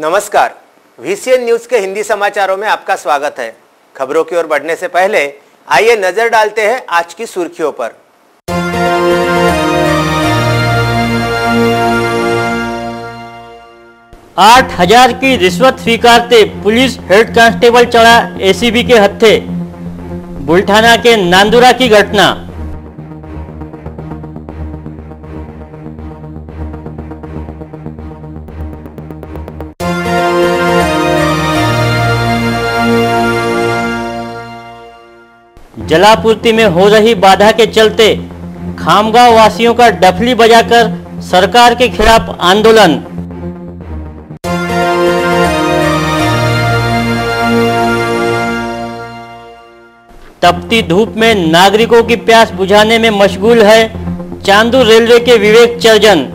नमस्कार, VCN news के हिंदी समाचारों में आपका स्वागत है। खबरों की ओर बढ़ने से पहले आइए नजर डालते हैं आज की सुर्खियों पर। 8,000 की रिश्वत स्वीकारते पुलिस हेड कांस्टेबल चढ़ा ACB के हत्थे। बुल्ढाना के नांदुरा की घटना। जलापूर्ति में हो रही बाधा के चलते खामगांव वासियों का डफली बजाकर सरकार के खिलाफ आंदोलन। तपती धूप में नागरिकों की प्यास बुझाने में मशगूल है चांदूर रेलवे के विवेक चर्जन।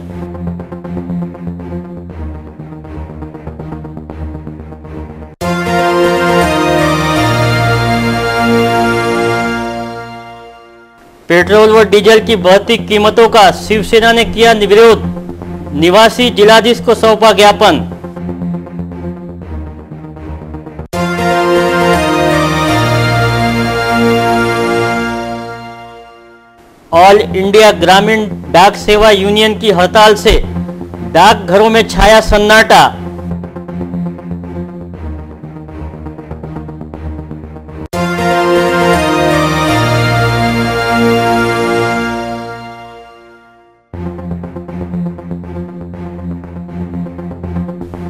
पेट्रोल व डीजल की बढ़ती कीमतों का शिवसेना ने किया विरोध। निवासी जिलाधीश को सौंपा ज्ञापन। ऑल इंडिया ग्रामीण डाक सेवा यूनियन की हड़ताल से डाकघरों में छाया सन्नाटा।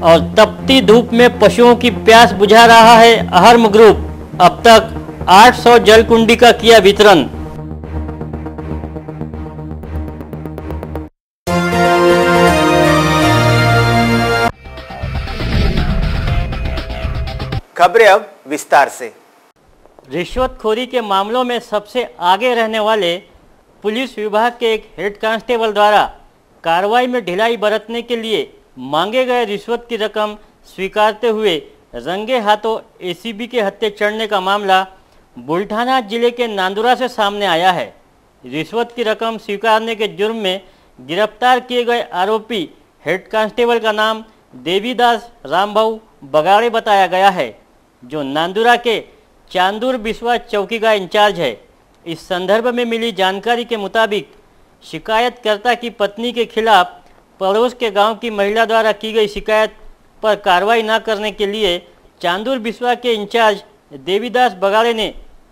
और तपती धूप में पशुओं की प्यास बुझा रहा है अहर्म ग्रुप। अब तक 800 जलकुंडी का किया वितरण। खबरें अब विस्तार से। रिश्वतखोरी के मामलों में सबसे आगे रहने वाले पुलिस विभाग के एक हेड कांस्टेबल द्वारा कार्रवाई में ढिलाई बरतने के लिए मांगे गए रिश्वत की रकम स्वीकारते हुए रंगे हाथों ACB के हत्थे चढ़ने का मामला बुल्ढाना जिले के नांदुरा से सामने आया है। रिश्वत की रकम स्वीकारने के जुर्म में गिरफ्तार किए गए आरोपी हेड कांस्टेबल का नाम देवीदास रामभाऊ बगाड़े बताया गया है, जो नांदुरा के चांदूर बिस्वा चौकी का इंचार्ज है। इस संदर्भ में मिली जानकारी के मुताबिक शिकायतकर्ता की पत्नी के खिलाफ पड़ोस के गांव की महिला द्वारा की गई शिकायत पर कार्रवाई न करने के लिए चांदूर बिस्वा के इंचार्ज देवीदास बगाड़े ने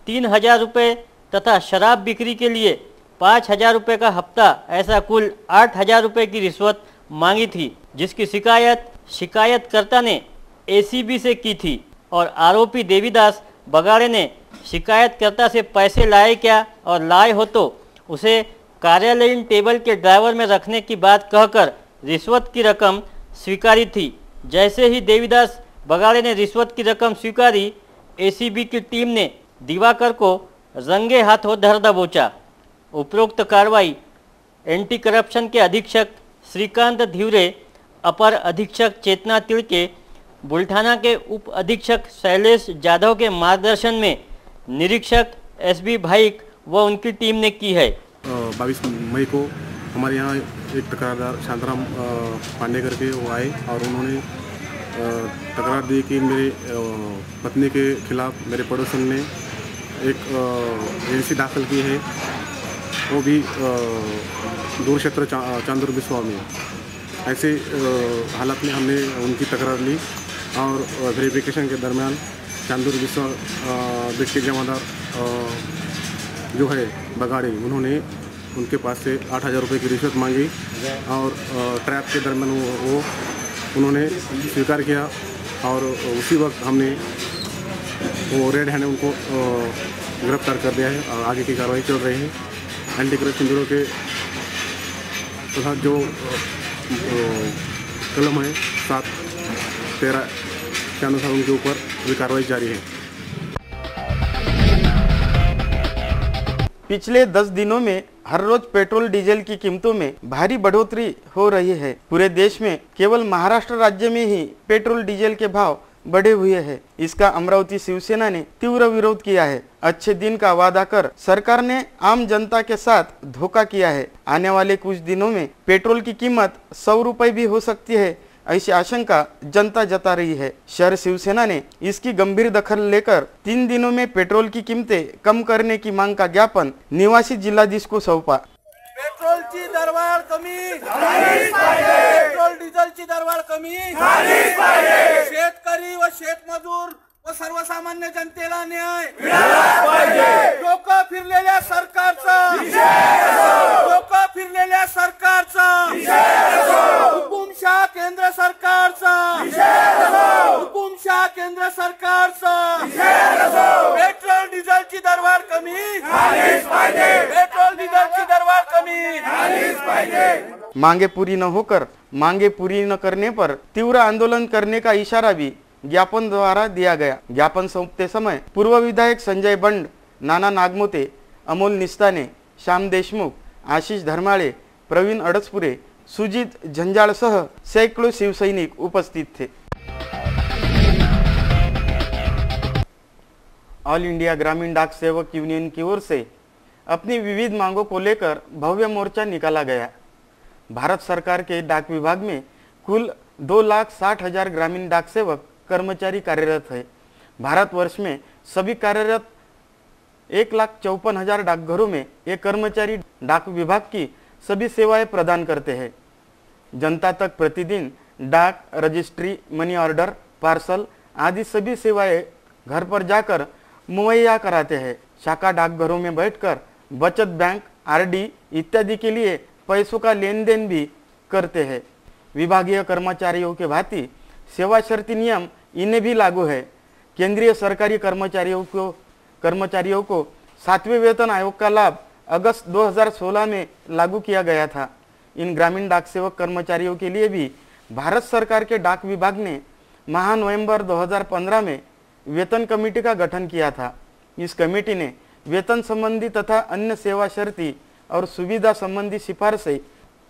3,000 रुपये तथा शराब बिक्री के लिए 5,000 रुपये का हफ्ता, ऐसा कुल 8,000 रुपये की रिश्वत मांगी थी, जिसकी शिकायत शिकायतकर्ता ने ACB से की थी। और आरोपी देवीदास बगाड़े ने शिकायतकर्ता से पैसे लाए क्या और लाए हो तो उसे कार्यालयीन टेबल के ड्राइवर में रखने की बात कहकर रिश्वत की रकम स्वीकारी थी। जैसे ही देवीदास बगाड़े ने रिश्वत की रकम स्वीकारी, ACB की टीम ने दिवाकर को रंगे हाथों धर दबोचा। उपरोक्त कार्रवाई एंटी करप्शन के अधीक्षक श्रीकांत धिवरे, अपर अधीक्षक चेतना तिड़के, बुल्ढाना के उप अधीक्षक शैलेश जाधव के मार्गदर्शन में निरीक्षक SB भाईक व उनकी टीम ने की है। 22 मई को हमारे यहाँ एक तकरारदार शांताराम पांडे करके वो आए और उन्होंने तकरार दी कि मेरे पत्नी के खिलाफ मेरे पड़ोसन ने एक एजेंसी दाखिल की है, वो भी दूर क्षेत्र चांदूर बिस्वा में। ऐसे हालत में हमने उनकी तकरार ली और वेरिफिकेशन के दरमियान चांदूर बिस्वा डिस्ट्रिक्ट के जमादार जो है बगाड़े, उन्होंने उनके पास से 8,000 रुपये की रिश्वत मांगी और ट्रैप के दरमियान वो उन्होंने स्वीकार किया और उसी वक्त हमने वो रेड हैंड उनको गिरफ्तार कर दिया है और आगे की कार्रवाई चल रही है। एंटी करप्शन ब्यूरो के तथा जो कलम है 7-13 के अनुसार उनके ऊपर भी कार्रवाई जारी है। पिछले 10 दिनों में हर रोज पेट्रोल डीजल की कीमतों में भारी बढ़ोतरी हो रही है। पूरे देश में केवल महाराष्ट्र राज्य में ही पेट्रोल डीजल के भाव बढ़े हुए हैं। इसका अमरावती शिवसेना ने तीव्र विरोध किया है। अच्छे दिन का वादा कर सरकार ने आम जनता के साथ धोखा किया है। आने वाले कुछ दिनों में पेट्रोल की कीमत 100 रुपए भी हो सकती है। ऐसी आशंका जनता जता रही है। शहर शिवसेना ने इसकी गंभीर दखल लेकर 3 दिनों में पेट्रोल की कीमतें कम करने की मांग का ज्ञापन निवासी जिल्हाधीश को सौंपा। पेट्रोलची दरवाढ कमी झालीच पाहिजे, पेट्रोल डिझेलची दरवाढ कमी झालीच पाहिजे, शेतकरी व शेतमजूर व सर्वसामान्य जनतेला न्याय मिळालाच पाहिजे। डोकं फिरलेल्या सरकारचं डोकं फिरलेल्या सरकारचं हुकुमशाह केंद्र सरकारचं हुकुमशाह केंद्र सरकारचं पेट्रोल डिझेलची दरवाढ कमी झालीच पाहिजे, पेट्रोल डिझेलची दरवाढ कमी झालीच पाहिजे। मांगे पूरी न होकर मांगे पूरी न करने पर तीव्र आंदोलन करने का इशारा भी ज्ञापन द्वारा दिया गया। ज्ञापन सौंपते समय पूर्व विधायक संजय बंड, नाना नागमोते, अमोल निस्ताने, श्याम देशमुख, आशीष धर्माळे, प्रवीण अडसपुरे, सुजीत झंझाड़ सह सैकड़ों शिवसैनिक उपस्थित थे। ऑल इंडिया ग्रामीण डाक सेवक यूनियन की ओर से अपनी विविध मांगों को लेकर भव्य मोर्चा निकाला गया। भारत सरकार के डाक विभाग में कुल 2,60,000 ग्रामीण डाक सेवक कर्मचारी कार्यरत है। भारतवर्ष में सभी कार्यरत 1,54,000 डाकघरों में ये कर्मचारी डाक विभाग की सभी सेवाएं प्रदान करते हैं। जनता तक प्रतिदिन डाक, रजिस्ट्री, मनी ऑर्डर, पार्सल आदि सभी सेवाएं घर पर जाकर मुहैया कराते हैं। शाखा डाकघरों में बैठकर बचत बैंक, आरडी इत्यादि के लिए पैसों का लेन देन भी करते हैं। विभागीय कर्मचारियों के भांति सेवा शर्ती नियम इन्हें भी लागू है। केंद्रीय सरकारी कर्मचारियों को 7वें वेतन आयोग का लाभ अगस्त 2016 में लागू किया गया था। इन ग्रामीण डाक सेवक कर्मचारियों के लिए भी भारत सरकार के डाक विभाग ने माह नवंबर 2015 में वेतन कमेटी का गठन किया था। इस कमेटी ने वेतन संबंधी तथा अन्य सेवा शर्ती और सुविधा संबंधी सिफारिशें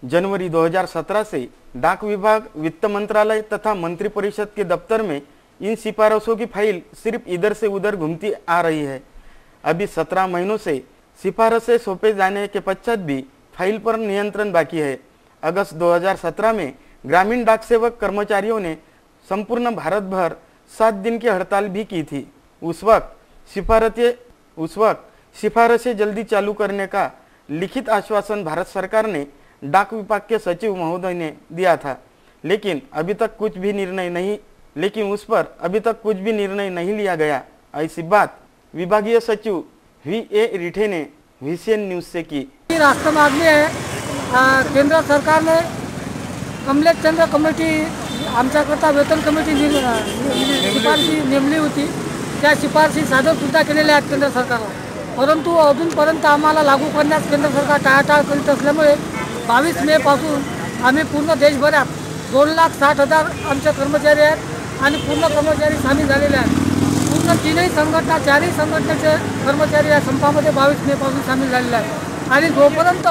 जनवरी 2017 से डाक विभाग, वित्त मंत्रालय तथा मंत्रिपरिषद के दफ्तर में इन सिफारिशों की फाइल सिर्फ इधर से उधर घूमती आ रही है। अभी 17 महीनों से सिफारिशें सौंपे जाने के पश्चात भी फाइल पर नियंत्रण बाकी है। अगस्त 2017 में ग्रामीण डाक सेवक कर्मचारियों ने संपूर्ण भारत भर 7 दिन की हड़ताल भी की थी। उस वक्त सिफारिशें जल्दी चालू करने का लिखित आश्वासन भारत सरकार ने डाक विभाग के सचिव महोदय ने दिया था, लेकिन उस पर अभी तक कुछ भी निर्णय नहीं लिया गया। ऐसी बात विभागीय सचिव VA रिठे ने VCN न्यूज से की। राष्ट्र मागणी आहे, केंद्र सरकारने कमलेशचंद्र कमिटी आमच्याकरता वेतन कमिटी शिफारशी नेमली होती। त्या शिफारशी सादर सुद्धा केलेल्या आहेत केंद्र सरकारला, परंतु अजूनपर्यंत आम्हाला लागू करण्यास केंद्र सरकार टाळाटाळ करीत असल्यामुळे 22 मे पासून आम्ही पूर्ण देशभरात 2,60,000 आमचे कर्मचारी आहेत आणि पूर्ण कर्मचारी सामील झालेले आहेत। पूर्ण 3ही संघटना, 4ही संघटनेचे कर्मचारी या संपामध्ये 22 मे पासून सामील झालेले आहेत आणि जोपर्यंत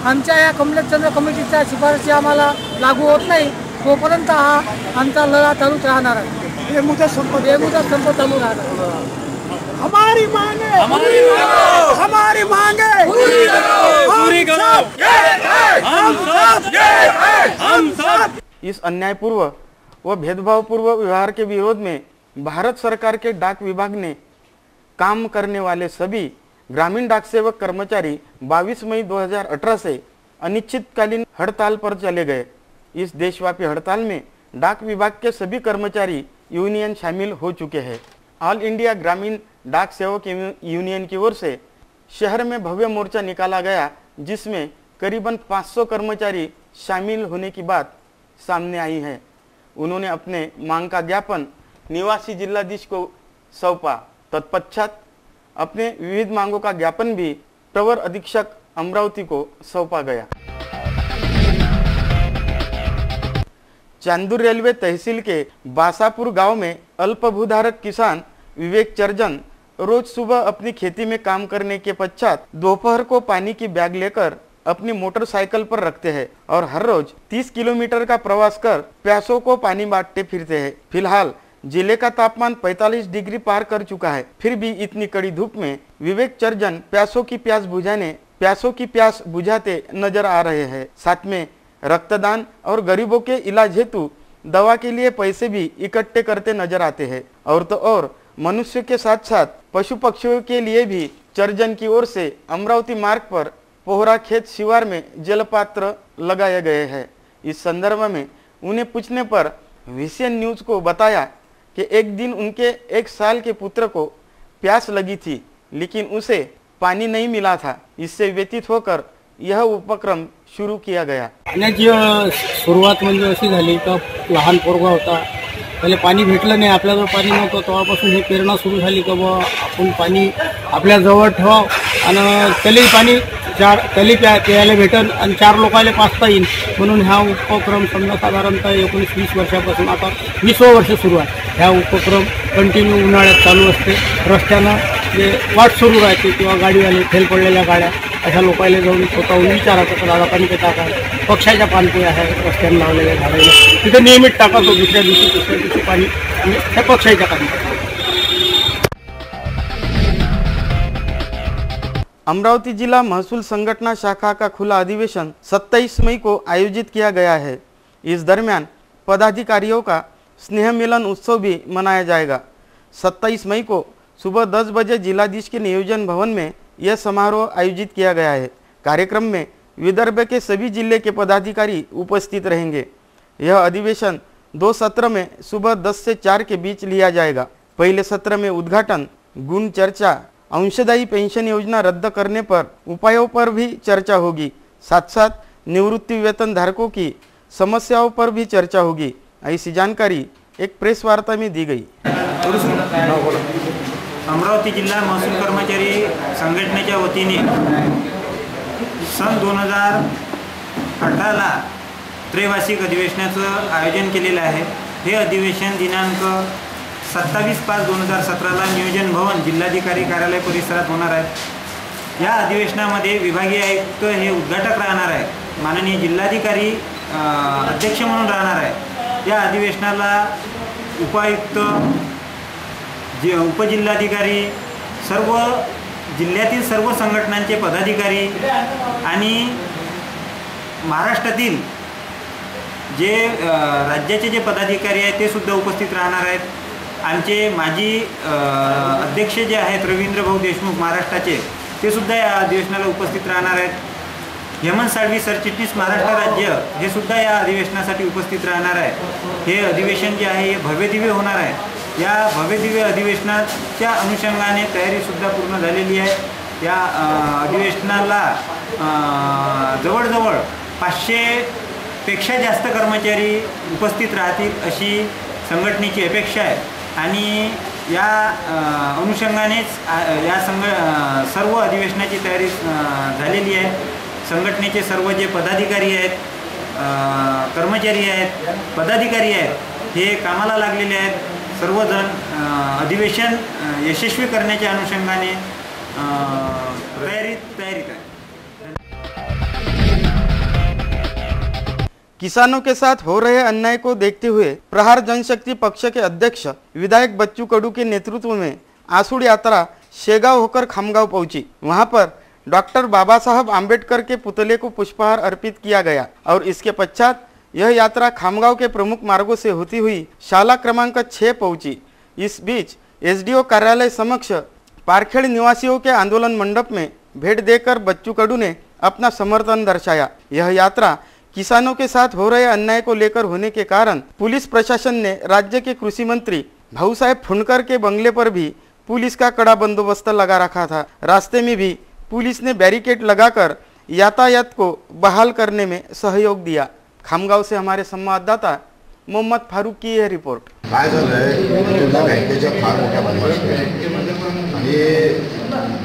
आमच्या या कमलेशचंद्र कमिटीच्या शिफारशी आम्हाला लागू होत नाही तोपर्यंत हा आमचा लढा चालूच राहणार आहे। बेमुदत संप चालू राहणार। हमारी मांगे हम सब। इस अन्यायपूर्व व भेदभावपूर्ण व्यवहार के विरोध में भारत सरकार के डाक विभाग ने काम करने वाले सभी ग्रामीण डाक सेवक कर्मचारी 22 मई 2018 से अनिश्चितकालीन हड़ताल पर चले गए। इस देशव्यापी हड़ताल में डाक विभाग के सभी कर्मचारी यूनियन शामिल हो चुके हैं। ऑल इंडिया ग्रामीण डाक सेवक यूनियन की ओर से शहर में भव्य मोर्चा निकाला गया, जिसमें करीबन 500 कर्मचारी शामिल होने की बात सामने आई है। उन्होंने अपने मांग का ज्ञापन निवासी जिलाधीश को सौंपा। तत्पश्चात अपने विविध मांगों का ज्ञापन भी प्रवर अधीक्षक अमरावती को सौंपा गया। चांदूर रेलवे तहसील के बासापुर गांव में अल्पभूधारक किसान विवेक चर्जन रोज सुबह अपनी खेती में काम करने के पश्चात दोपहर को पानी की बैग लेकर अपनी मोटरसाइकिल पर रखते हैं और हर रोज 30 किलोमीटर का प्रवास कर प्यासों को पानी बांटते फिरते हैं। फिलहाल जिले का तापमान 45 डिग्री पार कर चुका है, फिर भी इतनी कड़ी धूप में विवेक चर्जन प्यासों की प्यास बुझाते नजर आ रहे हैं। साथ में रक्तदान और गरीबों के इलाज हेतु दवा के लिए पैसे भी इकट्ठे करते नजर आते हैं। और तो और मनुष्य के साथ साथ पशु पक्षियों के लिए भी चरजन की ओर से अमरावती मार्ग पर पोहरा खेत शिवार में जलपात्र लगाए गए हैं। इस संदर्भ में उन्हें पूछने पर VCN न्यूज को बताया कि एक दिन उनके 1 साल के पुत्र को प्यास लगी थी, लेकिन उसे पानी नहीं मिला था। इससे व्यतीत होकर यह उपक्रम सुरू किया गया। पाण्याची सुरुवात म्हणजे अशी झाली का लहान पोरगा होता, त्याला पाणी भेटलं नाही, आपल्याजवळ पाणी नव्हतं, तेव्हापासून हे प्रेरणा सुरू झाली का बा आपण पाणी आपल्याजवळ ठेवावं आणि त्यालाही पाणी त्याला प्यायला भेटेल आणि 4 लोकांना पाचता येईल म्हणून हा उपक्रम समजा साधारणतः 19-20 वर्षापासून आता 20वं वर्ष सुरू आहे। हा उपक्रम कंटिन्यू उन्हाळ्यात चालू असते। रस्त्यानं जे वाट सुरू राहते किंवा गाडीवाले फेल पडलेल्या गाड्या अशा लोकांना जाऊन स्वतःहून विचारायचं की दादा पाणी पिता का, पक्ष्याच्या पानपोया आहे रस्त्यानं लावलेल्या झाडाला तिथे नियमित टाकायचो, दुसऱ्या दिवशी पाणी त्या पक्ष्याच्या पाणी। अमरावती जिला महसूल संगठना शाखा का खुला अधिवेशन 27 मई को आयोजित किया गया है। इस दरमियान पदाधिकारियों का स्नेह मिलन उत्सव भी मनाया जाएगा। 27 मई को सुबह 10 बजे जिलाधीश के नियोजन भवन में यह समारोह आयोजित किया गया है। कार्यक्रम में विदर्भ के सभी जिले के पदाधिकारी उपस्थित रहेंगे। यह अधिवेशन 2 सत्र में सुबह 10 से 4 के बीच लिया जाएगा। पहले सत्र में उद्घाटन, गुण चर्चा, अंशदायी पेंशन योजना रद्द करने पर उपायों पर भी चर्चा होगी। साथ साथ निवृत्ति वेतन धारकों की समस्याओं पर भी चर्चा होगी। ऐसी जानकारी एक प्रेस वार्ता में दी गई। अमरावती जिल्हा महसूल कर्मचारी संघटनेच्या वतीने सन 2018ला त्रैवार्षिक अधिवेशनाचं आयोजन केलेलं आहे। हे अधिवेशन दिनांक 27/5/2017ला नियोजन भवन जिल्हाधिकारी कार्यालय परिसरात होणार आहे। या अधिवेशनामध्ये विभागीय आयुक्त हे उद्घाटक राहणार आहे, माननीय जिल्हाधिकारी अध्यक्ष म्हणून राहणार आहे। या अधिवेशनाला उपायुक्त, उपजिल्हाधिकारी, सर्व जिल्ह्यातील सर्व संघटनांचे पदाधिकारी आणि महाराष्ट्रातील जे राज्याचे जे पदाधिकारी आहेत ते सुद्धा उपस्थित राहणार आहेत। आमचे माजी अध्यक्ष जे आहेत रवींद्र भाऊ देशमुख महाराष्ट्राचे, ते सुद्धा या अधिवेशनाला उपस्थित राहणार आहेत। हेमंत साळवी सरचिटणीस महाराष्ट्र राज्य हे सुद्धा या अधिवेशनासाठी उपस्थित राहणार आहे। हे अधिवेशन जे आहे हे भव्यदिव्य होणार आहे। या भव्यदिव्य अधिवेशनाच्या अनुषंगाने तयारीसुद्धा पूर्ण झालेली आहे। या अधिवेशनाला जवळजवळ 500 पेक्षा जास्त कर्मचारी उपस्थित राहतील अशी संघटनेची अपेक्षा आहे आणि या अनुषंगानेच या सर्व अधिवेशनाची तयारी झालेली आहे। संघटनेचे सर्व जे पदाधिकारी आहेत, कर्मचारी आहेत, पदाधिकारी आहेत, हे कामाला लागलेले आहेत। सर्वजण अधिवेशन यशस्वी करण्याच्या अनुषंगाने तयारीत आहे। किसानों के साथ हो रहे अन्याय को देखते हुए प्रहार जनशक्ति पक्ष के अध्यक्ष विधायक बच्चू कडू के नेतृत्व में आसूड़ यात्रा शेगांव होकर खामगांव पहुंची। वहां पर डॉक्टर बाबा साहब आम्बेडकर के पुतले को पुष्पहार अर्पित किया गया और इसके पश्चात यह यात्रा खामगांव के प्रमुख मार्गों से होती हुई शाला क्रमांक 6 पहुंची। इस बीच SDO कार्यालय समक्ष पारखेड़ निवासियों के आंदोलन मंडप में भेंट देकर बच्चू कडू ने अपना समर्थन दर्शाया। यह यात्रा किसानों के साथ हो रहे अन्याय को लेकर होने के कारण पुलिस प्रशासन ने राज्य के कृषि मंत्री भाऊसाहेब फुंडकर के बंगले पर भी पुलिस का कड़ा बंदोबस्त लगा रखा था। रास्ते में भी पुलिस ने बैरिकेड लगाकर यातायात को बहाल करने में सहयोग दिया। खामगांव से हमारे संवाददाता मोहम्मद फारूक की यह रिपोर्ट। काय झालंय, बँकेच्या फार मोठ्या बदमाशी आणि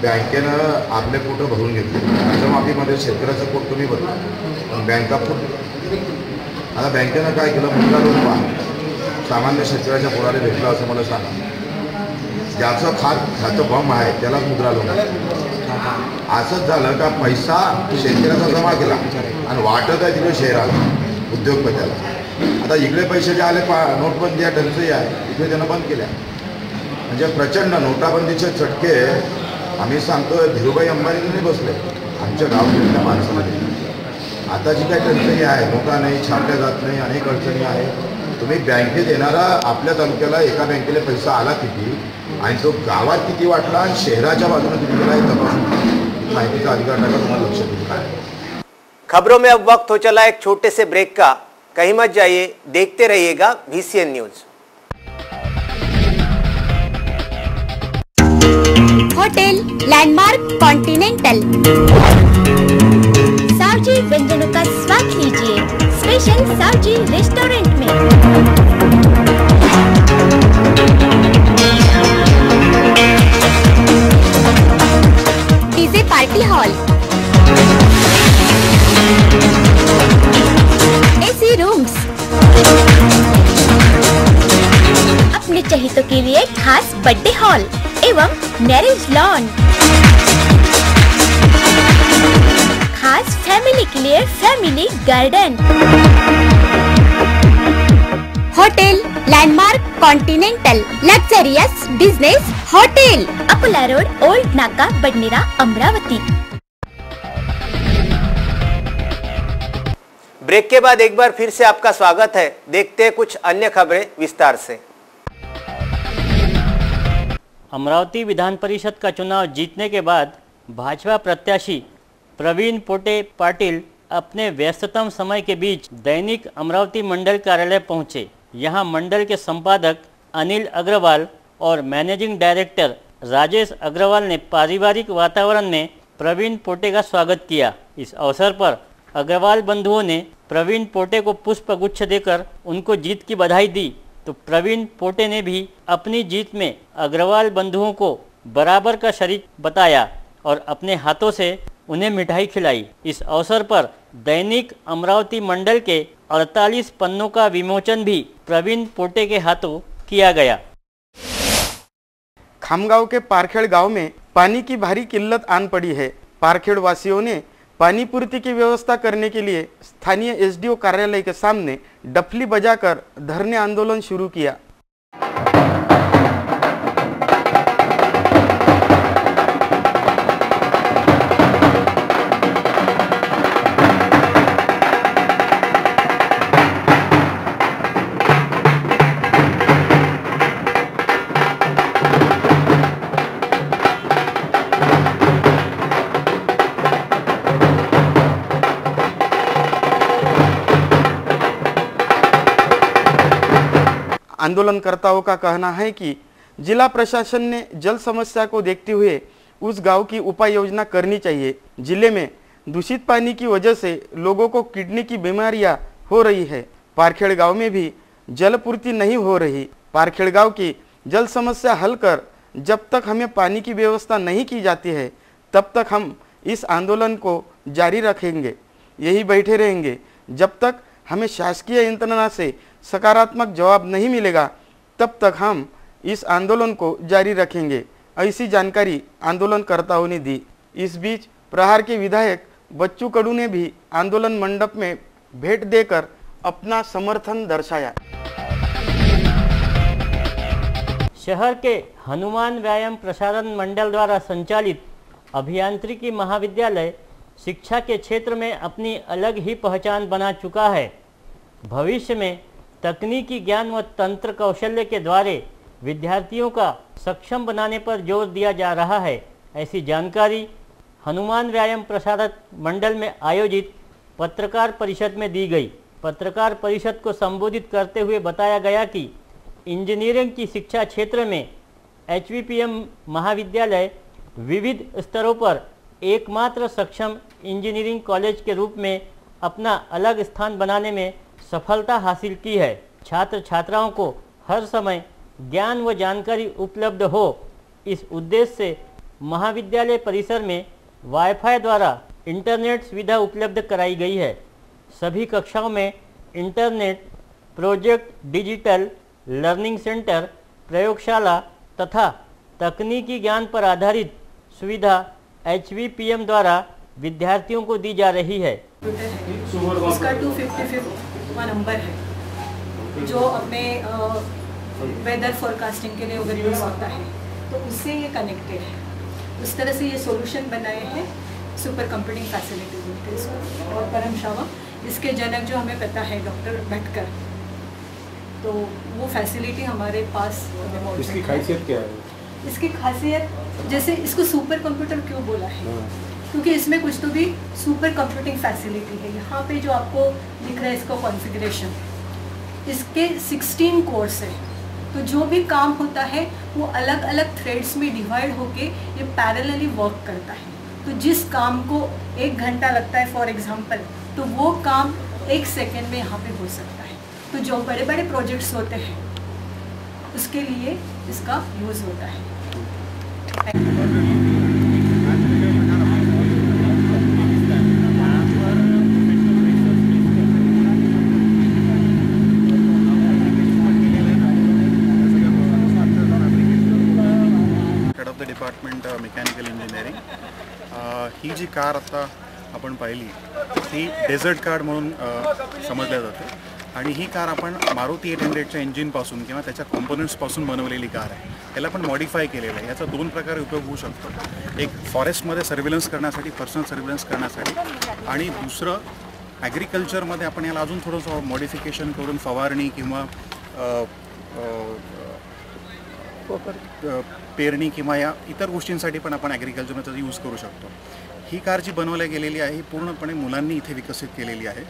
बँकेनं आपले पोटं भरून घेतले। कर्जमाफीमध्ये शेतकऱ्याचं पोट तुम्ही भरलं, पण बँका फुट। आता बँकेनं काय केलं, मुद्रा लोन पहा, सामान्य शेतकऱ्याच्या पोराला भेटलं असं मला सांगा। ज्याचं खातं बम आहे त्यालाच मुद्रा लोन आहे। असंच झालं का पैसा शेतकऱ्याचा जमा केला आणि वाटत आहे तिकडे शहराला उद्योगपत्याला। आता इकडे पैसे जे आले नोटबंदी आहे, टंचाई आहे, इकडे त्यानं बंद केल्या। म्हणजे प्रचंड नोटाबंदीचे चटके आम्ही सांगतो धीरूभाई अंबानींनी बसले आमच्या गावातल्या माणसाला। आता जी काही टंचाई आहे, नोटा नाही, छापल्या जात नाही, अनेक अडचणी आहेत, तुम्ही बँकेत येणारा आपल्या तालुक्याला एका बँकेला पैसा आला किती आणि तो गावात किती वाटला आणि शहराच्या बाजूने किती गेला हे तपासून माहितीचा अधिकार टाका तुम्हाला लक्षात दिला आहे। खबरों में अब वक्त हो चला एक छोटे से ब्रेक का। कहीं मत जाइए, देखते रहिएगा VCN news. Hotel Landmark Continental Saoji व्यंजनों का स्वाद लीजिए स्पेशल सावजी रेस्टोरेंट में। DJ party hall, AC rooms, अपने चहेतों के लिए खास बर्थडे हॉल एवं मैरिज लॉन, खास फैमिली के लिए family garden. Hotel Landmark Continental luxurious business hotel, Akola road, old नाका, बडनेरा, अमरावती। ब्रेक के बाद एक बार फिर से आपका स्वागत है। देखते हैं कुछ अन्य खबरें विस्तार से। अमरावती विधान परिषद का चुनाव जीतने के बाद भाजपा प्रत्याशी प्रवीण पोटे पाटिल अपने व्यस्ततम समय के बीच दैनिक अमरावती मंडल कार्यालय पहुंचे। यहां मंडल के संपादक अनिल अग्रवाल और मैनेजिंग डायरेक्टर राजेश अग्रवाल ने पारिवारिक वातावरण में प्रवीण पोटे का स्वागत किया। इस अवसर पर अग्रवाल बंधुओं ने प्रवीण पोटे को पुष्प गुच्छ देकर उनको जीत की बधाई दी, तो प्रवीण पोटे ने भी अपनी जीत में अग्रवाल बंधुओं को बराबर का शरीक बताया और अपने हाथों से उन्हें मिठाई खिलाई। इस अवसर पर दैनिक अमरावती मंडल के 48 पन्नों का विमोचन भी प्रवीण पोटे के हाथों किया गया। खामगांव के पारखेड़ गांव में पानी की भारी किल्लत आन पड़ी है। पारखेड़ वासियों ने पानी पूर्ति की व्यवस्था करने के लिए स्थानीय एसडीओ कार्यालय के सामने डफली बजाकर धरने आंदोलन शुरू किया। आंदोलनकर्ताओं का कहना है कि जिला प्रशासन ने जल समस्या को देखते हुए उस गांव की उपाय योजना करनी चाहिए। जिले में दूषित पानी की वजह से लोगों को किडनी की बीमारियां हो रही है। पारखेड़ गांव में भी जल पूर्ति नहीं हो रही। पारखेड़ गांव की जल समस्या हल कर जब तक हमें पानी की व्यवस्था नहीं की जाती है तब तक हम इस आंदोलन को जारी रखेंगे, यही बैठे रहेंगे जब तक हमें शासकीय यंत्रणा से सकारात्मक जवाब नहीं मिलेगा। तब तक हम इस आंदोलन को जारी रखेंगे, ऐसी जानकारी आंदोलनकर्ताओं ने दी। इस बीच प्रहार के विधायक बच्चू कडू ने भी आंदोलन मंडप में भेंट देकर अपना समर्थन दर्शाया। शहर के हनुमान व्यायाम प्रसारण मंडल द्वारा संचालित अभियांत्रिकी महाविद्यालय शिक्षा के क्षेत्र में अपनी अलग ही पहचान बना चुका है। भविष्य में तकनीकी ज्ञान व तंत्र कौशल्य के द्वारा विद्यार्थियों का सक्षम बनाने पर जोर दिया जा रहा है। ऐसी जानकारी हनुमान व्यायाम प्रसारक मंडल में आयोजित पत्रकार परिषद में दी गई। पत्रकार परिषद को संबोधित करते हुए बताया गया कि इंजीनियरिंग की शिक्षा क्षेत्र में HVPM महाविद्यालय विविध स्तरों पर एकमात्र सक्षम इंजीनियरिंग कॉलेज के रूप में अपना अलग स्थान बनाने में सफलता हासिल की है। छात्र छात्राओं को हर समय ज्ञान व जानकारी उपलब्ध हो, इस उद्देश्य से महाविद्यालय परिसर में वाईफाई द्वारा इंटरनेट सुविधा उपलब्ध कराई गई है। सभी कक्षाओं में internet, project digital learning centre, प्रयोगशाला तथा तकनीकी ज्ञान पर आधारित सुविधा HVPM द्वारा विद्यार्थियों को दी जा रही है। उसका 255वां नंबर है जो अपने वेदर फोरकास्टिंग के लिए अगर यूज़ होता है तो उससे ये कनेक्टेड है। उस तरह से ये सॉल्यूशन बनाए हैं सुपर कंप्यूटिंग फैसिलिटीज बोलते हैं इसको। और परम शावा इसके जनक जो हमें पता है डॉक्टर भटकर, तो वो फैसिलिटी हमारे पास मौजूद है। इसकी खासियत क्या है? इसकी खासियत, जैसे इसको सुपर कंप्यूटर क्यों बोला है, क्योंकि इसमें कुछ तो भी सुपर कंप्यूटिंग फैसिलिटी है। यहाँ पे जो आपको दिख रहा है इसका कॉन्फ़िगरेशन, इसके 16 कोर्स है, तो जो भी काम होता है वो अलग अलग थ्रेड्स में डिवाइड होके ये पैरेलली वर्क करता है। तो जिस काम को 1 घंटा लगता है फॉर एग्जांपल, तो वो काम 1 सेकेंड में यहाँ पे हो सकता है। तो जो बड़े बड़े प्रोजेक्ट्स होते हैं उसके लिए इसका यूज़ होता है। Department mechanical engineering. ही जी कार आता आपण पाहिली ती डेझर्ट कार म्हणून समजल्या जाते आणि ही कार आपण मारुती 800च्या इंजिनपासून किंवा त्याच्या कॉम्पोनंट्सपासून बनवलेली कार आहे। याला आपण मॉडिफाय केलेलं आहे। याचा 2 प्रकारे उपयोग होऊ शकतो, एक फॉरेस्टमध्ये सर्व्हिलन्स करण्यासाठी, पर्सनल सर्व्हिलन्स करण्यासाठी, आणि दुसरं ॲग्रिकल्चरमध्ये आपण याला अजून थोडंसं मॉडिफिकेशन करून फवारणी किंवा पेरणी किंवा या इतर गोष्टींसाठी पण आपण ॲग्रिकल्चरमध्ये यूज करू शकतो। ही कार जी बनवल्या गेलेली आहे ही पूर्णपणे मुलांनी इथे विकसित केलेली आहे।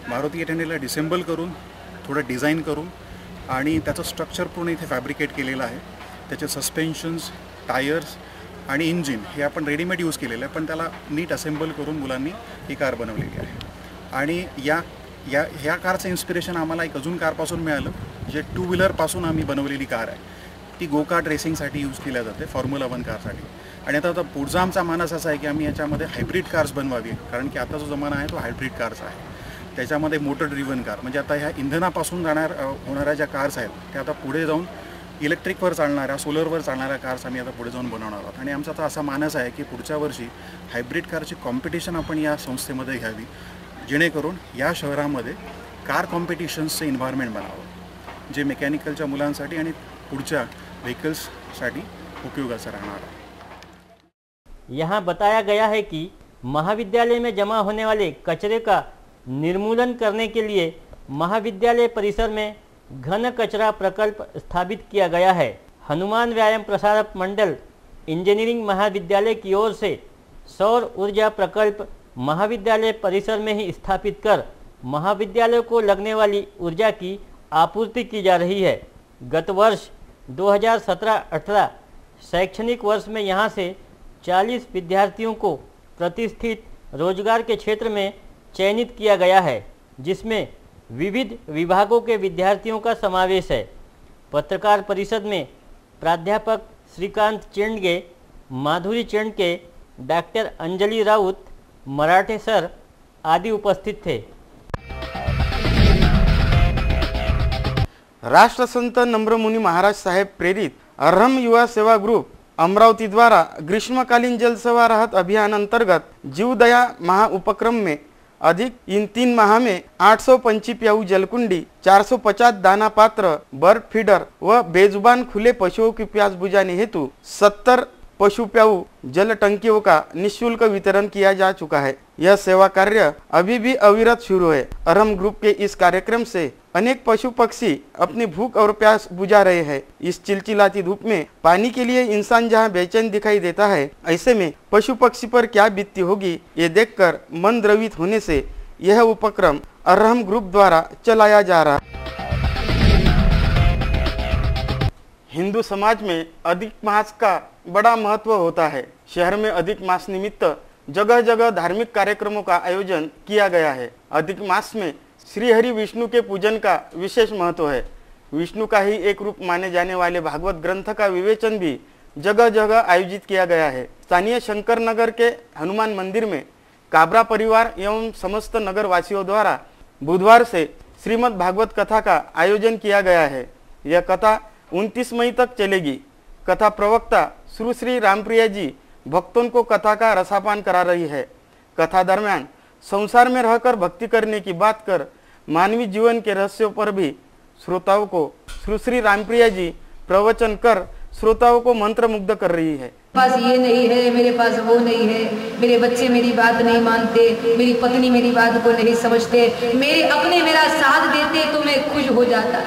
मारुती 800ला डिसेंबल करून, थोडं डिझाईन करून आणि त्याचं स्ट्रक्चर पूर्ण इथे फॅब्रिकेट केलेलं आहे। त्याचे सस्पेन्शन्स, टायर्स आणि इंजिन हे आपण रेडीमेड यूज केलेलं आहे, पण त्याला नीट असेंबल करून मुलांनी ही कार बनवलेली आहे। आणि ह्या कारचं इन्स्पिरेशन आम्हाला एक अजून कारपासून मिळालं, जे 2 व्हीलरपासून आम्ही बनवलेली कार आहे। ती गोकार्ट रेसिंगसाठी यूज केल्या जाते, फॉर्म्युला 1 कारसाठी। आणि आता पुढचा आमचा मानस असा आहे की आम्ही याच्यामध्ये हायब्रिड कार्स बनवावी, कारण की आता जो जमाना आहे तो हायब्रिड कार्स आहे। त्याच्यामध्ये मोटर ड्रिव्हन कार, म्हणजे आता ह्या इंधनापासून होणाऱ्या ज्या कार्स आहेत त्या आता पुढे जाऊन इलेक्ट्रिकवर चालणाऱ्या, सोलरवर चालणाऱ्या कार्स आम्ही आता पुढे जाऊन बनवणार आहोत। आणि आमचा आता असा मानस आहे की पुढच्या वर्षी हायब्रिड कारची कॉम्पिटिशन आपण या संस्थेमध्ये घ्यावी, जेणेकरून या शहरामध्ये कार कॉम्पिटिशन्सचं एन्व्हायरमेंट बनावं, जे मेकॅनिकलच्या मुलांसाठी आणि पुढच्या व्हीकल्ससाठी उपयोगाचं राहणार है। यहाँ बताया गया है कि महाविद्यालय में जमा होने वाले कचरे का निर्मूलन करने के लिए महाविद्यालय परिसर में घन कचरा प्रकल्प स्थापित किया गया है। हनुमान व्यायाम प्रसारक मंडल इंजीनियरिंग महाविद्यालय की ओर से सौर ऊर्जा प्रकल्प महाविद्यालय परिसर में ही स्थापित कर महाविद्यालय को लगने वाली ऊर्जा की आपूर्ति की जा रही है। गत वर्ष 2017-18 शैक्षणिक वर्ष में यहाँ से 40 विद्यार्थियों को प्रतिष्ठित रोजगार के क्षेत्र में चयनित किया गया है, जिसमें विविध विभागों के विद्यार्थियों का समावेश है। पत्रकार परिषद में प्राध्यापक श्रीकांत चेंडगे, माधुरी चेंडके, डॉक्टर अंजलि राउत, मराठे सर आदि उपस्थित थे। राष्ट्रसंत नम्रमुनी महाराज साहेब प्रेरित अरहम युवा सेवा ग्रुप अमरावती द्वारा ग्रीष्मकालीन जल सेवा राहत अभियान अंतर्गत जीवदया महा उपक्रम में अधिक इन 3 माह में 825 प्याऊ जलकुंडी, 450 दाना पात्र, बर्ड फीडर व बेजुबान खुले पशुओं की प्यास बुझाने हेतु 70 पशु प्याऊ जल टंकियों का निःशुल्क वितरण किया जा चुका है। यह सेवा कार्य अभी भी अविरत शुरू है। अरहम ग्रुप के इस कार्यक्रम से अनेक पशु पक्षी अपनी भूख और प्यास बुझा रहे हैं। इस चिलचिलाती धूप में पानी के लिए इंसान जहां बेचैन दिखाई देता है, ऐसे में पशु पक्षी पर क्या बीतती होगी, ये देखकर मन द्रवित होने से यह उपक्रम अरहम ग्रुप द्वारा चलाया जा रहा है। हिंदू समाज में अधिक मास का बड़ा महत्व होता है। शहर में अधिक मास निमित्त जगह जगह धार्मिक कार्यक्रमों का आयोजन किया गया है। अधिक मास में श्री हरि विष्णु के पूजन का विशेष महत्व है। विष्णु का ही एक रूप माने जाने वाले भागवत ग्रंथ का विवेचन भी जगह जगह आयोजित किया गया है। स्थानीय शंकर नगर के हनुमान मंदिर में काबरा परिवार एवं समस्त नगर वासियों द्वारा बुधवार से श्रीमद् भागवत कथा का आयोजन किया गया है। यह कथा 29 मई तक चलेगी। कथा प्रवक्ता सुश्री रामप्रिया जी भक्तों को कथा का रसापान करा रही है। कथा दरमियान संसार में रहकर भक्ति करने की बात कर मानवीय जीवन के रहस्यों पर भी श्रोताओं को सुश्री रामप्रिया जी प्रवचन कर श्रोताओं को मंत्रमुग्ध कर रही है। पास ये नहीं है, मेरे पास वो नहीं है, मेरे बच्चे मेरी बात नहीं मानते, मेरी पत्नी मेरी बात को नहीं समझते, मेरे अपने मेरा साथ देते तो मैं खुश हो जाता।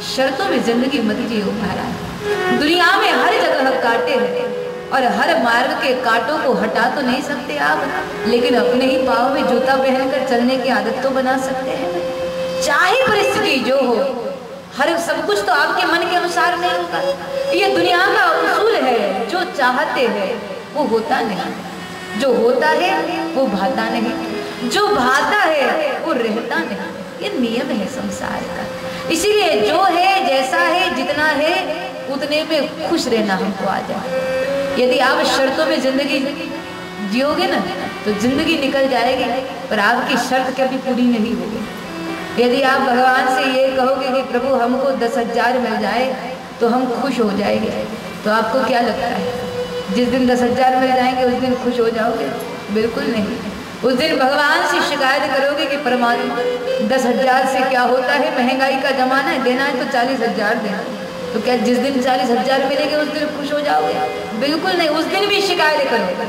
शर्तों में जिंदगी मत जियो महाराज। दुनिया में हर जगह कांटे हैं और हर मार्ग के कांटों को हटा तो नहीं सकते आप, लेकिन अपने ही पाँव में जूता पहनकर चलने की आदत तो बना सकते हैं। चाहे परिस्थिति जो हो, हर सब कुछ तो आपके मन के अनुसार नहीं होगा। ये दुनिया का उसूल है, जो चाहते हैं वो होता नहीं, जो होता है वो भाता नहीं, जो भाता है वो रहता नहीं। ये नियम है संसार का। इसीलिए जो है, जैसा है, जितना है उतने में खुश रहना हमको आ जाए। यदि आप शर्तों में जिंदगी जियोगे ना तो जिंदगी निकल जाएगी, पर आपकी शर्त कभी पूरी नहीं होगी। यदि आप भगवान से ये कहोगे कि प्रभु हमको 10,000 मिल जाए तो हम खुश हो जाएंगे, तो आपको क्या लगता है जिस दिन 10,000 मिल जाएंगे उस दिन खुश हो जाओगे? बिल्कुल नहीं। उस दिन भगवान से शिकायत करोगे कि परमात्मा 10,000 से क्या होता है, महंगाई का जमाना है, देना है तो 40,000 देना। तो क्या जिस दिन 40,000 मिलेंगे उस दिन खुश हो जाओगे? बिल्कुल नहीं, उस दिन भी शिकायत करोगे।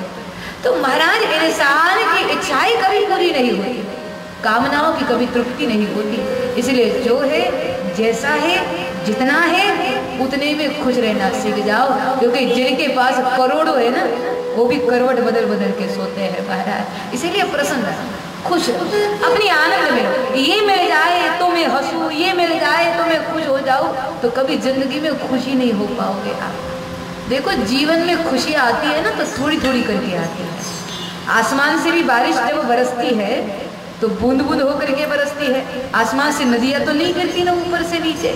तो महाराज इंसान की इच्छाएं कभी पूरी नहीं होती, कामनाओं की कभी तृप्ति नहीं होती। इसलिए जो है, जैसा है, जितना है उतने में खुश रहना सीख जाओ, क्योंकि जिनके पास करोड़ों है ना वो भी करवट बदल बदल के सोते हैं महाराज। इसीलिए प्रसन्न रहो, खुश रहो, अपनी आनंद में रहो। ये मिल जाए तो मैं हंसूं, ये मिल जाए तो मैं खुश हो जाऊं, तो कभी जिंदगी में खुशी नहीं हो पाओगे आप। देखो जीवन में खुशी आती है ना तो थोड़ी थोड़ी करके आती है। आसमान से भी बारिश जब बरसती है तो बूंद बूंद होकर के बरसती है। आसमान से नदियाँ तो नहीं गिरती ना ऊपर से नीचे।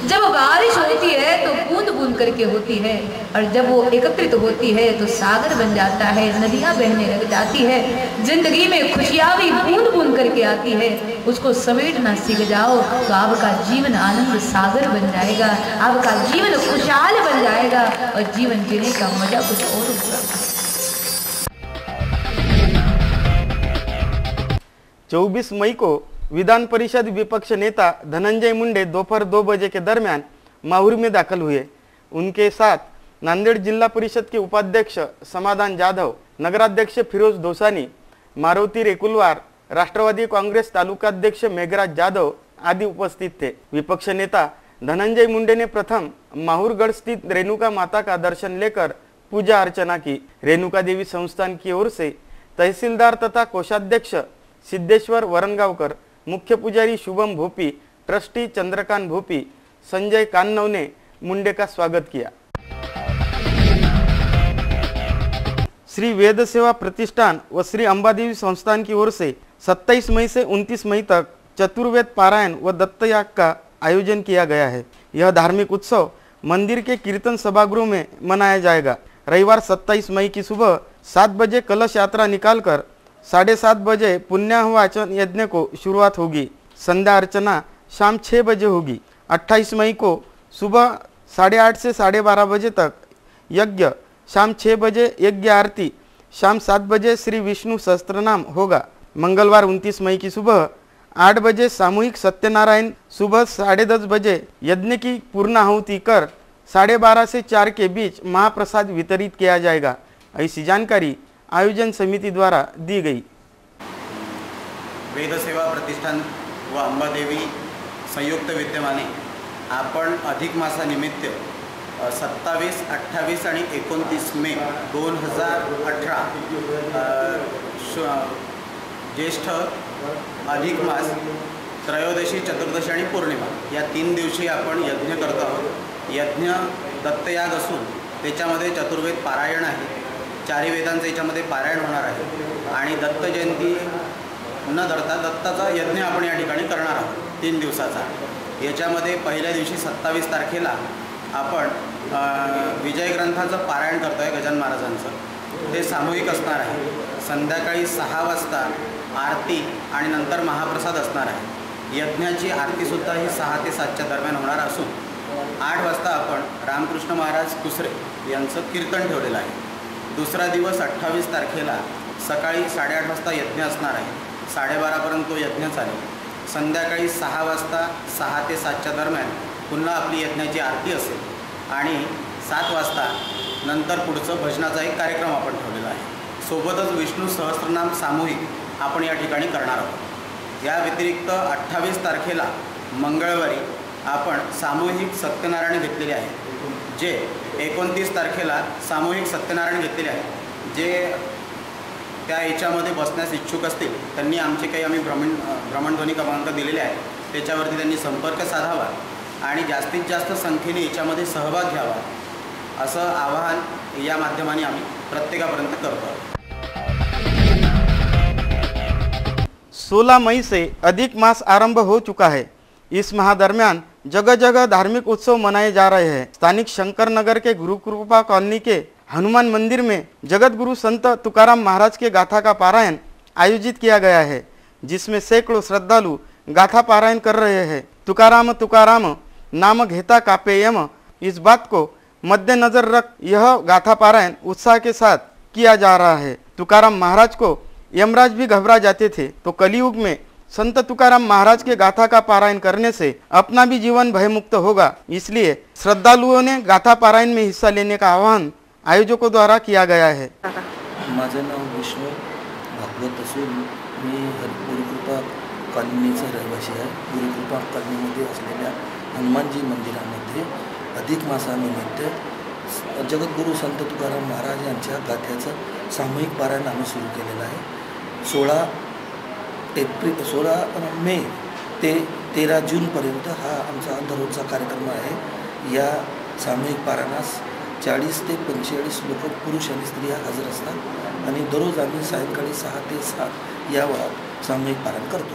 जब बारिश होती है तो बूंद बूंद करके होती है, और जब वो एकत्रित होती है तो सागर बन जाता है, नदियाँ बहने लग जाती है। जिंदगी में खुशियाँ भी बूंद बूंद करके आती है, उसको समेटना सीख जाओ तो आपका जीवन आनंद सागर बन जाएगा, आपका जीवन खुशहाल बन जाएगा और जीवन जीने का मजा कुछ और होगा। 24 मई को विधान परिषद विपक्ष नेता धनंजय मुंडे दोपहर 2 बजे के दरमियान माहूर में दाखिल हुए। उनके साथ नांदेड़ जिला परिषद के उपाध्यक्ष समाधान जाधव, नगराध्यक्ष फिरोज दोसानी, मारुति रेकुलवार, राष्ट्रवादी कांग्रेस तालुकाध्यक्ष मेघराज जाधव आदि उपस्थित थे। विपक्ष नेता धनंजय मुंडे ने प्रथम माहूरगढ़ स्थित रेणुका माता का दर्शन लेकर पूजा अर्चना की। रेणुका देवी संस्थान की ओर से तहसीलदार तथा कोषाध्यक्ष सिद्धेश्वर वरणगावकर, मुख्य पुजारी शुभम भोपी, ट्रस्टी चंद्रकांत भोपी, संजय कान्नव ने मुंडे का स्वागत किया। श्री वेद सेवा प्रतिष्ठान व श्री अंबादेवी संस्थान की ओर से 27 मई से 29 मई तक चतुर्वेद पारायण व दत्तयाग का आयोजन किया गया है। यह धार्मिक उत्सव मंदिर के कीर्तन सभागृह में मनाया जाएगा। रविवार 27 मई की सुबह 7 बजे कलश यात्रा निकालकर 7:30 बजे पुण्याहवाचन यज्ञ को शुरुआत होगी। संध्या अर्चना शाम 6 बजे होगी। 28 मई को सुबह 8:30 से 12:30 बजे तक यज्ञ, शाम 6 बजे यज्ञ आरती, शाम 7 बजे श्री विष्णु सहस्त्रनाम होगा। मंगलवार 29 मई की सुबह 8 बजे सामूहिक सत्यनारायण, सुबह 10:30 बजे यज्ञ की पूर्णाहुति कर 12:30 से 4 के बीच महाप्रसाद वितरित किया जाएगा। ऐसी जानकारी आयोजन समिति द्वारा दी गई। वेद सेवा प्रतिष्ठान व अंबादेवी संयुक्त विद्यमाने आपण अधिक मासानिमित्त 27, 28 आणि 29 मे 2018 ज्येष्ठ अधिक मास, त्रयोदशी, चतुर्दशी आणि पौर्णिमा या 3 दिवशी आपण यज्ञ करत आहोत। यज्ञ दत्तयाग असून त्याच्यामध्ये चतुर्वेद पारायण आहे, 4 वेदांचं याच्यामध्ये पारायण होणार आहे आणि दत्त जयंती न धरता दत्ताचा यज्ञ आपण या ठिकाणी करणार आहोत 3 दिवसाचा। याच्यामध्ये पहिल्या दिवशी 27 तारखेला आपण विजय ग्रंथाचं पारायण करतो आहे गजानन महाराजांचं, ते सामूहिक असणार आहे। संध्याकाळी 6 वाजता आरती आणि नंतर महाप्रसाद असणार आहे। यज्ञाची आरतीसुद्धा ही 6 ते 7च्या दरम्यान होणार असून 8 वाजता आपण रामकृष्ण महाराज कुसरे यांचं कीर्तन ठेवलेलं आहे। दुसरा दिवस 28 तारखेला सकाळी 8:30 वाजता यज्ञ असणार आहे, 12:30पर्यंत तो यज्ञ चालेल। संध्याकाळी 6 वाजता 6 ते 7च्या दरम्यान पुन्हा आपली यज्ञाची आरती असेल आणि 7 वाजता नंतर पुढचं भजनाचा एक कार्यक्रम आपण ठेवलेला आहे। सोबतच विष्णू सहस्त्रनाम सामूहिक आपण या ठिकाणी करणार आहोत। या व्यतिरिक्त 28 तारखेला मंगळवारी आपण सामूहिक सत्यनारायण घेतलेले आहे, जे 29 तारखेला सामूहिक सत्यनारायण घेतलेले आहे। जे त्या याच्यामध्ये बसण्यास इच्छुक असतील त्यांनी आमचे काही आम्ही भ्रमणध्वनी क्रमांक दिलेले आहेत, त्याच्यावरती त्यांनी संपर्क साधावा आणि जास्तीत जास्त संख्येने याच्यामध्ये सहभाग घ्यावा, असं आवाहन या माध्यमाने आम्ही प्रत्येकापर्यंत करतो। 16 मई से अधिक मास आरंभ हो चुका है। इस माह दरमियान जगह जगह धार्मिक उत्सव मनाए जा रहे हैं। स्थानिक शंकर नगर के गुरुकृपा कॉलोनी के हनुमान मंदिर में जगत गुरु संत तुकाराम महाराज के गाथा का पारायण आयोजित किया गया है, जिसमें सैकड़ों श्रद्धालु गाथा पारायण कर रहे हैं। तुकाराम तुकाराम नाम घेता कापे यम, इस बात को मद्देनजर रख यह गाथा पारायण उत्साह के साथ किया जा रहा है। तुकाराम महाराज को यमराज भी घबरा जाते थे, तो कलयुग में संत तुकाराम महाराज के गाथा का पारायण करने से अपना भी जीवन भयमुक्त होगा। इसलिए श्रद्धालुओं ने गाथा पारायण में हिस्सा लेने का आह्वान आयोजकों द्वारा किया गया है। माझं नाव विष्णू भागवत असून मी गुरुकृपा कॉलनीचा रहिवासी आहे। गुरुकृपा कॉलनीमध्ये असलेल्या हनुमानजी मंदिरामध्ये अधिक मासानिमित्त जगद्गुरू संत तुकाराम महाराज यांच्या गाथ्याचं सामूहिक पारायण आम्ही सुरू केलेलं आहे। 16 मे ते 13 जूनपर्यंत हा आमचा दररोजचा कार्यक्रम आहे। या सामूहिक पारायणास 40 ते 45 लोक पुरुष आणि स्त्रिया हजर असतात आणि दररोज आम्ही सायंकाळी 6 ते 7 या वेळात सामूहिक पारायण करतो।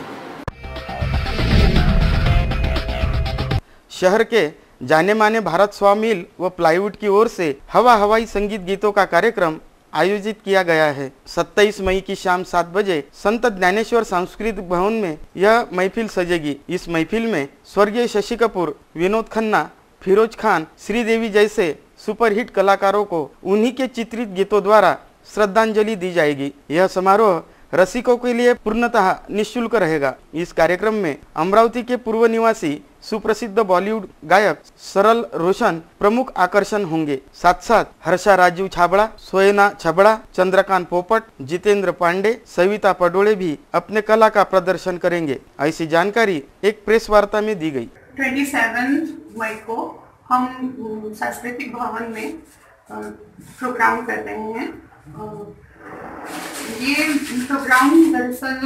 शहर के जाने माने भारत स्वामिल व प्लाईवुड की ओर से हवा हवाई संगीत गीतों का कार्यक्रम आयोजित किया गया है। 27 मई की शाम 7 बजे संत ज्ञानेश्वर सांस्कृतिक भवन में यह महफिल सजेगी। इस महफिल में स्वर्गीय शशि कपूर, विनोद खन्ना, फिरोज खान, श्रीदेवी जैसे सुपरहिट कलाकारों को उन्हीं के चित्रित गीतों द्वारा श्रद्धांजलि दी जाएगी। यह समारोह रसिकों के लिए पूर्णतः निःशुल्क रहेगा। इस कार्यक्रम में अमरावती के पूर्व निवासी सुप्रसिद्ध बॉलीवुड गायक सरल रोशन प्रमुख आकर्षण होंगे। साथ साथ हर्षा राजीव छाबड़ा, सोयना छबड़ा, चंद्रकांत पोपट, जितेंद्र पांडे, सविता पडोले भी अपने कला का प्रदर्शन करेंगे। ऐसी जानकारी एक प्रेस वार्ता में दी गई। 27 मई को हम सांस्कृतिक भवन में प्रोग्राम कर रहे हैं। ये प्रोग्राम दरअसल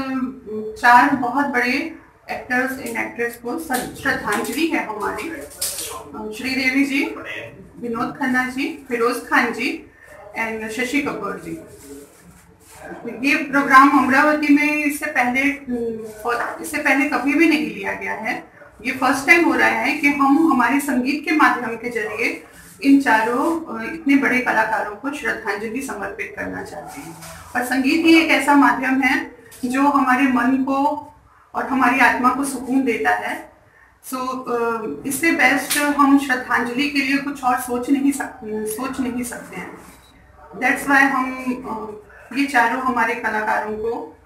4 बहुत बड़े एक्टर्स एंड एक्ट्रेस को श्रद्धांजलि है हमारी। श्रीदेवी जी, विनोद खन्ना जी, फिरोज खान जी एंड शशि कपूर जी। ये प्रोग्राम अमरावती में इससे पहले कभी भी नहीं लिया गया है। ये फर्स्ट टाइम हो रहा है कि हम हमारे संगीत के माध्यम के जरिए इन चारों इतने बड़े कलाकारों को श्रद्धांजलि समर्पित करना चाहते हैं। और संगीत ही एक ऐसा माध्यम है जो हमारे मन को और हमारी आत्मा को सुकून देता है। इससे बेस्ट हम श्रद्धांजलि के लिए कुछ और सोच नहीं सकते हैं। दैट्स वाई हम ये चारों हमारे कलाकारों को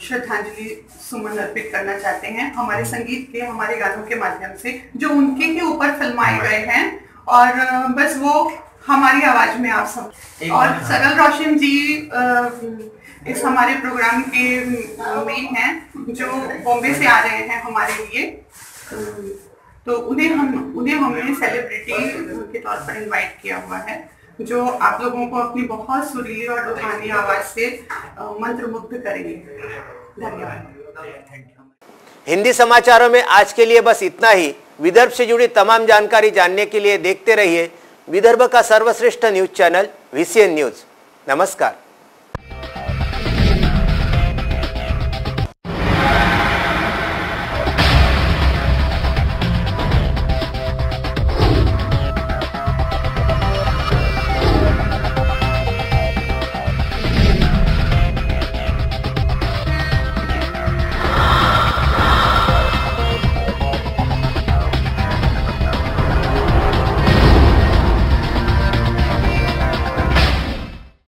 श्रद्धांजलि सुमन अर्पित करना चाहते हैं, हमारे संगीत के, हमारे गानों के माध्यम से जो उनके के ऊपर फिल्माए गए हैं। और बस वो हमारी आवाज में आप सब। और सरल रोशन जी इस हमारे प्रोग्राम के मेन हैं, जो बॉम्बे से आ रहे हैं हमारे लिए। तो उन्हें हमने सेलिब्रिटी के तौर पर इनवाइट किया हुआ है, जो आप लोगों को अपनी बहुत सुरीली और रूहानी आवाज से मंत्रमुग्ध करेंगे। धन्यवाद। हिंदी समाचारों में आज के लिए बस इतना ही। विदर्भ से जुड़ी तमाम जानकारी जानने के लिए देखते रहिए विदर्भ का सर्वश्रेष्ठ न्यूज चैनल VCN न्यूज। नमस्कार।